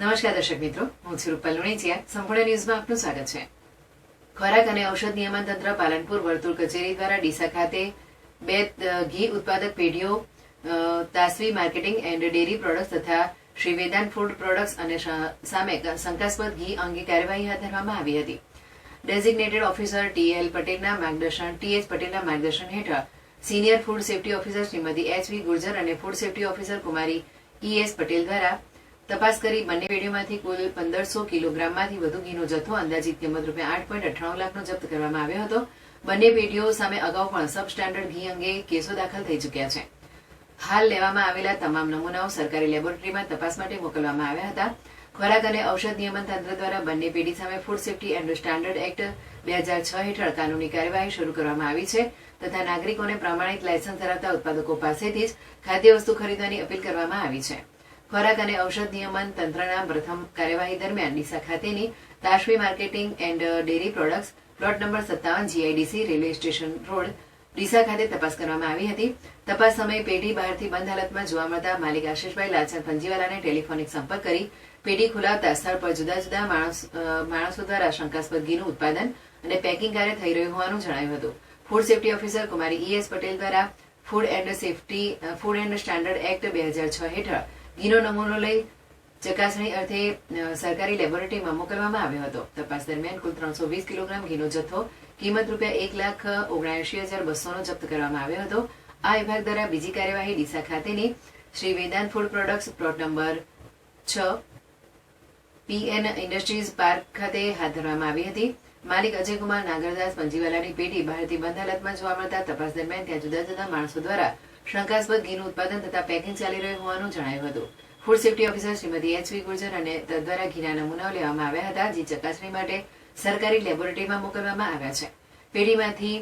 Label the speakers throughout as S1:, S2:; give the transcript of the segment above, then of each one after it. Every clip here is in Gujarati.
S1: નમસ્કાર દર્શક મિત્રો, હું છું રૂપલ લુણીચિયા. સંપૂર્ણ ન્યૂઝમાં આપનું સ્વાગત છે. ખોરાક અને ઔષધ નિયમન તંત્ર પાલનપુર વર્તુળ કચેરી દ્વારા ડીસા ખાતે 2 ઘી ઉત્પાદક પેઢીઓ તાસવી માર્કેટિંગ એન્ડ ડેરી પ્રોડક્ટ્સ તથા શ્રી વેદાંત ફૂડ પ્રોડક્ટ્સ અને સામે શંકાસ્પદ ઘી અંગે કાર્યવાહી હાથ ધરવામાં આવી હતી. ડેઝિગ્નેટેડ ઓફિસર ટીએચ પટેલના માર્ગદર્શન હેઠળ senior food safety officer Shrimati HV Gurjar અને ફૂડ સેફ્ટી ઓફિસર કુમારી ઈએસ પટેલ દ્વારા તપાસ કરી બંને પેઢીઓમાંથી કુલ 1500 કિલોગ્રામમાંથી વધુ ઘીનો જથ્થો અંદાજિત કિંમત ₹8.98 લાખનો જપ્ત કરવામાં આવ્યો હતો. બંને પેઢીઓ સામે અગાઉ પણ સબ સ્ટાન્ડર્ડ ઘી અંગે કેસો દાખલ થઈ ચૂક્યા છે. હાલ લેવામાં આવેલા તમામ નમૂનાઓ સરકારી લેબોરેટરીમાં તપાસ માટે મોકલવામાં આવ્યા હતા. ખોરાક અને ઔષધ નિયમન તંત્ર દ્વારા બંને પેઢી સામે food safety and standard act 2006 હેઠળ કાનૂની કાર્યવાહી શરૂ કરવામાં આવી છે તથા નાગરિકોને પ્રમાણિત લાયસન્સ ધરાવતા ઉત્પાદકો પાસેથી જ ખાદ્ય વસ્તુ ખરીદવાની અપીલ કરવામાં આવી છે. ખોરાક અને ઔષધ નિયમન તંત્રના પ્રથમ કાર્યવાહી દરમિયાન ડીસા ખાતેની Tasvi marketing and dairy products plot number 57 GIDC railway station road Deesa ખાતે તપાસ કરવામાં આવી હતી. તપાસ સમયે પેઢી બહારથી બંધ હાલતમાં જોવા મળતા માલિક આશિષભાઈ લાલચંદ પંજીવાલાને ટેલિફોનિક સંપર્ક કરી પેઢી ખોલાવતા સ્થળ પર જુદા જુદા માણસો દ્વારા શંકાસ્પદ ઘીનું ઉત્પાદન અને પેકિંગ કાર્ય થઈ રહ્યું હોવાનું જણાવ્યું હતું. ફૂડ સેફ્ટી ઓફિસર કુમારી ઈએસ પટેલ દ્વારા ફૂડ એન્ડ સ્ટાન્ડર્ડ એક્ટ 2006 હેઠળ ઘીનો નમૂનો લઈ ચકાસણી અર્થે સરકારી લેબોરેટરીમાં મોકલવામાં આવ્યો હતો. તપાસ દરમિયાન કુલ 320 કિલોગ્રામ ઘીનો જથ્થો કિંમત ₹1,79,200નો જપ્ત કરવામાં આવ્યો હતો. આ વિભાગ દ્વારા બીજી કાર્યવાહી ડીસા ખાતેની Shri Vedant food products plot number 6 PN industries park ખાતે હાથ ધરવામાં આવી હતી. માલિક અજયકુમાર નાગરદાસ પંજીવાલાની પેઢી બહારથી બંધ હાલતમાં જોવા મળતા તપાસ દરમિયાન ત્યાં જુદા જુદા માણસો દ્વારા શંકાસ્પદ ઘીનું ઉત્પાદન તથા પેકિંગ ચાલી રહ્યું હોવાનું જણાવ્યું હતું. Food safety officer Shrimati HV Gurjar અને તદ્વારા ઘીના નમૂનાઓ લેવામાં આવ્યા હતા, જે ચકાસણી માટે સરકારી લેબોરેટરીમાં મોકલવામાં આવ્યા છે. પેઢીમાંથી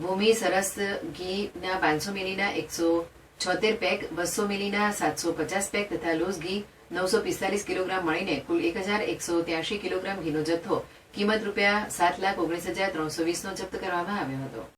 S1: ભૂમિ સરસ ઘીના 500 મિલીના 176 પેક, 200 મિલીના 750 પેક તથા લૂઝ ઘી 945 કિલોગ્રામ મળીને કુલ 1183 કિલોગ્રામ ઘીનો જથ્થો કિંમત ₹7,19,320નો જપ્ત કરવામાં આવ્યો હતો.